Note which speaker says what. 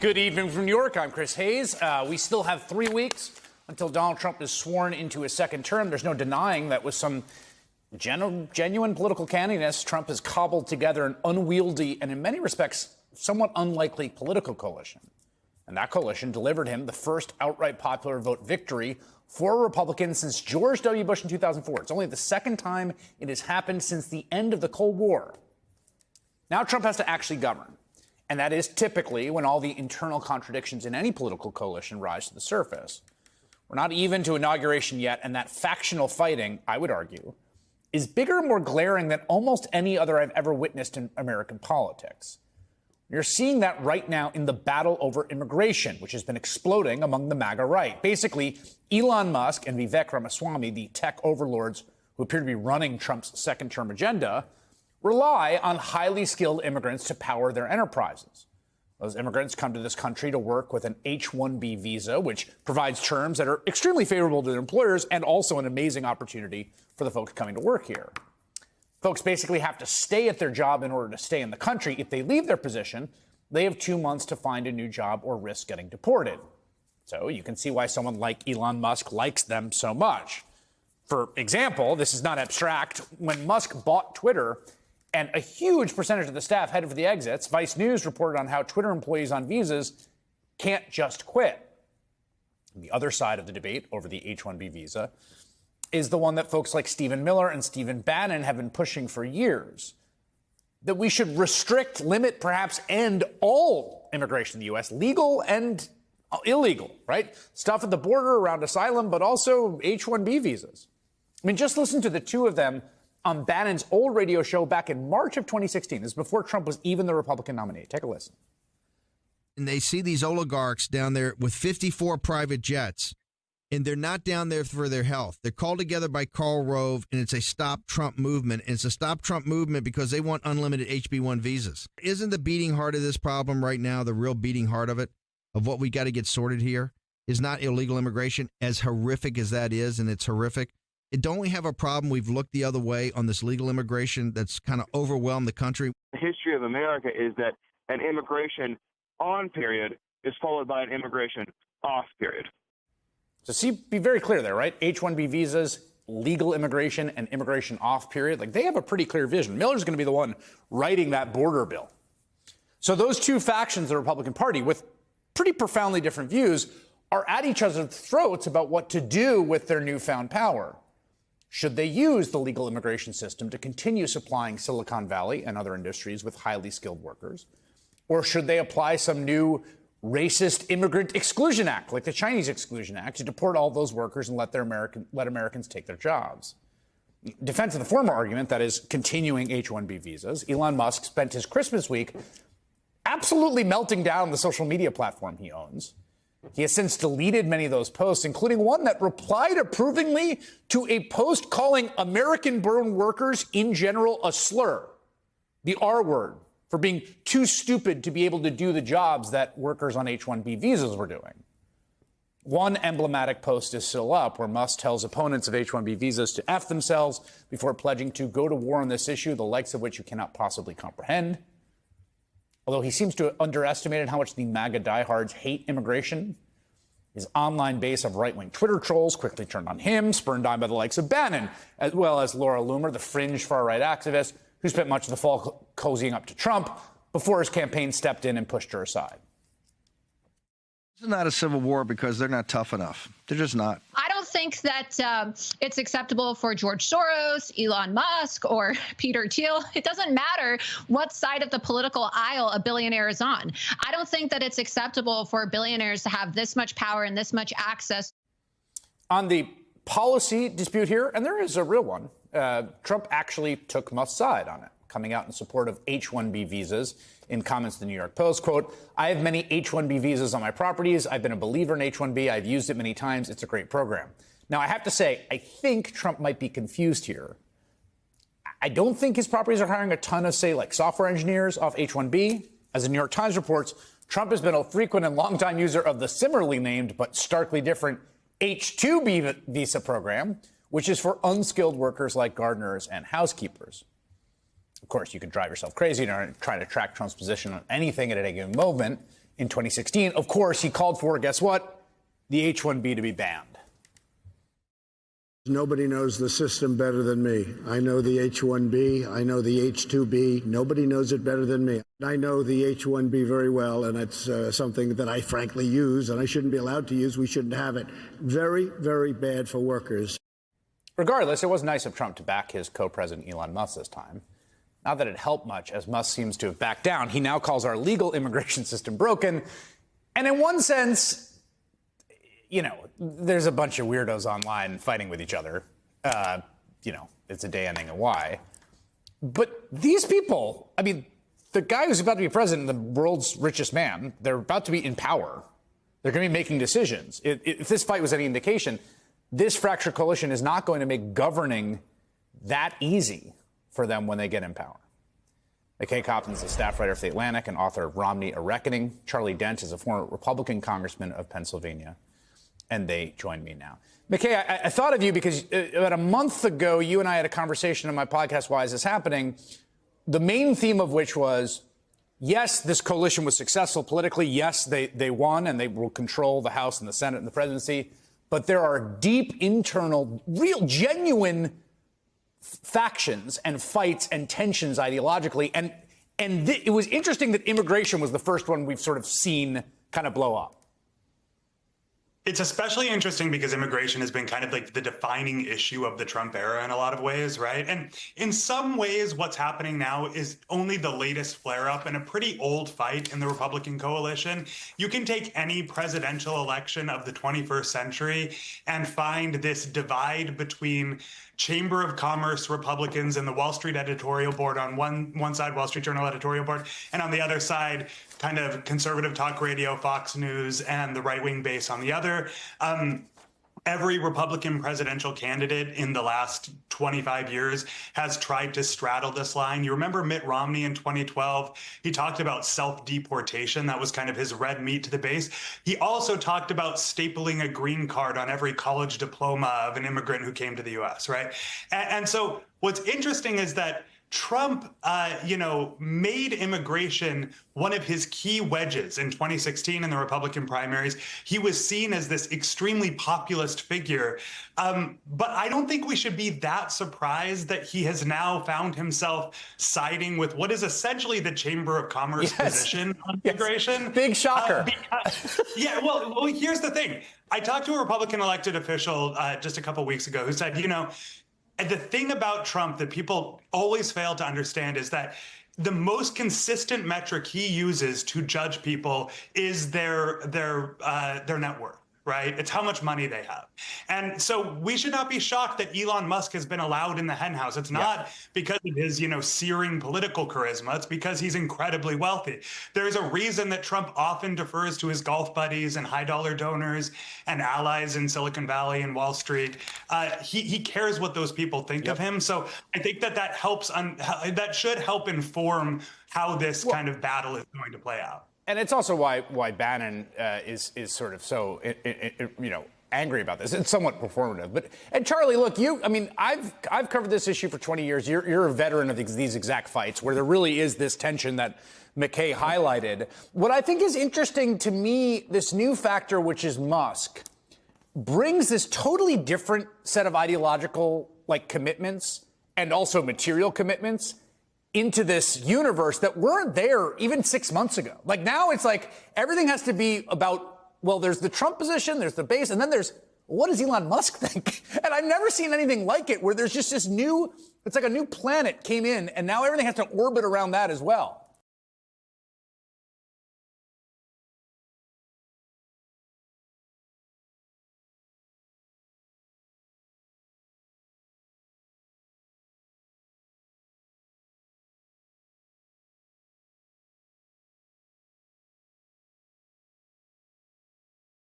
Speaker 1: Good evening from New York. I'm Chris Hayes. We still have 3 weeks until Donald Trump is sworn into his second term. There's no denying that with some genuine political canniness, Trump has cobbled together an unwieldy and in many respects somewhat unlikely political coalition. And that coalition delivered him the first outright popular vote victory for a Republican since George W. Bush in 2004. It's only the second time it has happened since the end of the Cold War. Now Trump has to actually govern. And that is typically when all the internal contradictions in any political coalition rise to the surface. We're not even to inauguration yet, and that factional fighting, I would argue, is bigger and more glaring than almost any other I've ever witnessed in American politics. You're seeing that right now in the battle over immigration, which has been exploding among the MAGA right. Basically, Elon Musk and Vivek Ramaswamy, the tech overlords who appear to be running Trump's second-term agenda, rely on highly skilled immigrants to power their enterprises. Those immigrants come to this country to work with an H-1B visa, which provides terms that are extremely favorable to their employers and also an amazing opportunity for the folks coming to work here. Folks basically have to stay at their job in order to stay in the country. If they leave their position, they have 2 months to find a new job or risk getting deported. So you can see why someone like Elon Musk likes them so much. For example, this is not abstract. When Musk bought Twitter, and a huge percentage of the staff headed for the exits, Vice News reported on how Twitter employees on visas can't just quit. And the other side of the debate over the H-1B visa is the one that folks like Stephen Miller and Stephen Bannon have been pushing for years, that we should restrict, limit, perhaps end all immigration in the U.S., legal and illegal, right? Stuff at the border around asylum, but also H-1B visas. I mean, just listen to the two of them on Bannon's old radio show back in March of 2016. This is before Trump was even the Republican nominee. Take a listen.
Speaker 2: And they see these oligarchs down there with 54 private jets, and they're not down there for their health. They're called together by Karl Rove, and it's a Stop Trump movement. And it's a Stop Trump movement because they want unlimited HB1 visas. Isn't the beating heart of this problem right now, the real beating heart of it, of what we got to get sorted here, is not illegal immigration, as horrific as that is, and it's horrific. Don't we have a problem? We've looked the other way on this legal immigration that's kind of overwhelmed the country.
Speaker 3: The history of America is that an immigration on period is followed by an immigration off period.
Speaker 1: So see, be very clear there, right? H-1B visas, legal immigration, and immigration off period. Like, they have a pretty clear vision. Miller's going to be the one writing that border bill. So those two factions of the Republican Party with pretty profoundly different views are at each other's throats about what to do with their newfound power. Should they use the legal immigration system to continue supplying Silicon Valley and other industries with highly skilled workers? Or should they apply some new racist immigrant exclusion act, like the Chinese Exclusion Act, to deport all those workers and let Americans take their jobs? In defense of the former argument, that is continuing H-1B visas, Elon Musk spent his Christmas week absolutely melting down the social media platform he owns. He has since deleted many of those posts, including one that replied approvingly to a post calling American-born workers in general a slur, the R word, for being too stupid to be able to do the jobs that workers on H-1B visas were doing. One emblematic post is still up, where Musk tells opponents of H-1B visas to F themselves before pledging to go to war on this issue, the likes of which you cannot possibly comprehend. Although he seems to have underestimated how much the MAGA diehards hate immigration, his online base of right-wing Twitter trolls quickly turned on him, spurned on by the likes of Bannon, as well as Laura Loomer, the fringe far-right activist who spent much of the fall cozying up to Trump before his campaign stepped in and pushed her aside.
Speaker 4: This is not a civil war because they're not tough enough. They're just not.
Speaker 5: I don't think that it's acceptable for George Soros, Elon Musk, or Peter Thiel. It doesn't matter what side of the political aisle a billionaire is on. I don't think that it's acceptable for billionaires to have this much power and this much access. On the policy dispute here, and there is a real one, Trump actually took Musk's side on it, coming out in support of H-1B visas in comments to the New York Post. Quote, "I have many H-1B visas on my properties. I've been a believer in H-1B. I've used it many times. It's a great program." Now, I have to say, I think Trump might be confused here. I don't think his properties are hiring a ton of, say, like software engineers off H-1B. As the New York Times reports, Trump has been a frequent and longtime user of the similarly named but starkly different H-2B visa program, which is for unskilled workers like gardeners and housekeepers. Of course, you could drive yourself crazy trying to track Trump's position on anything at any given moment.
Speaker 1: in 2016. Of course, he called for, guess what? The H-1B to be banned.
Speaker 6: Nobody knows the system better than me. I know the H-1B. I know the H-2B. Nobody knows it better than me. I know the H-1B very well, and it's something that I frankly use, and I shouldn't be allowed to use. We shouldn't have it. Very, very bad for workers.
Speaker 1: Regardless, it was nice of Trump to back his co-president Elon Musk this time. Not that it helped much, as Musk seems to have backed down. He now calls our legal immigration system broken. And in one sense, you know, there's a bunch of weirdos online fighting with each other. You know, it's a day ending in Y. But these people, I mean, the guy who's about to be president, the world's richest man, they're about to be in power. They're going to be making decisions. If this fight was any indication, this fractured coalition is not going to make governing that easy for them when they get in power. McKay Copton is a staff writer for The Atlantic and author of Romney, A Reckoning. Charlie Dent is a former Republican congressman of Pennsylvania. And they join me now. McKay, I thought of you because about a month ago, you and I had a conversation on my podcast, Why Is This Happening? The main theme of which was, yes, this coalition was successful politically. Yes, they won and they will control the House and the Senate and the presidency. But there are deep internal, real, genuine factions and fights and tensions ideologically. And it was interesting that immigration was the first one we've sort of seen kind of blow up.
Speaker 7: It's especially interesting because immigration has been kind of like the defining issue of the Trump era in a lot of ways, right? And in some ways, what's happening now is only the latest flare-up in a pretty old fight in the Republican coalition. You can take any presidential election of the 21st century and find this divide between Chamber of Commerce Republicans and the Wall Street editorial board on one side, Wall Street Journal editorial board, and on the other side, kind of conservative talk radio, Fox News, and the right-wing base on the other. Every Republican presidential candidate in the last 25 years has tried to straddle this line. You remember Mitt Romney in 2012? He talked about self-deportation. That was kind of his red meat to the base. He also talked about stapling a green card on every college diploma of an immigrant who came to the U.S., right? And so what's interesting is that Trump, made immigration one of his key wedges in 2016 in the Republican primaries. He was seen as this extremely populist figure. But I don't think we should be that surprised that he has now found himself siding with what is essentially the Chamber of Commerce position on immigration.
Speaker 1: Big shocker.
Speaker 7: Well, here's the thing. I talked to a Republican elected official just a couple weeks ago who said, and the thing about Trump that people always fail to understand is that the most consistent metric he uses to judge people is their net worth, right? It's how much money they have. And so we should not be shocked that Elon Musk has been allowed in the henhouse. It's not because of his, searing political charisma. It's because he's incredibly wealthy. There's a reason that Trump often defers to his golf buddies and high dollar donors and allies in Silicon Valley and Wall Street. He cares what those people think of him. So I think that helps, that should help inform how this kind of battle is going to play out.
Speaker 1: And it's also why Bannon is sort of so angry about this. It's somewhat performative. And Charlie, look, I've covered this issue for 20 years. You're a veteran of these exact fights where there really is this tension that McKay highlighted. What I think is interesting to me, this new factor, which is Musk, brings this totally different set of ideological commitments and also material commitments into this universe that weren't there even 6 months ago. Now it's like everything has to be about, well, there's the Trump position, there's the base, and then there's, what does Elon Musk think? And I've never seen anything like it where there's just this new, it's like a new planet came in, and now everything has to orbit around that as well.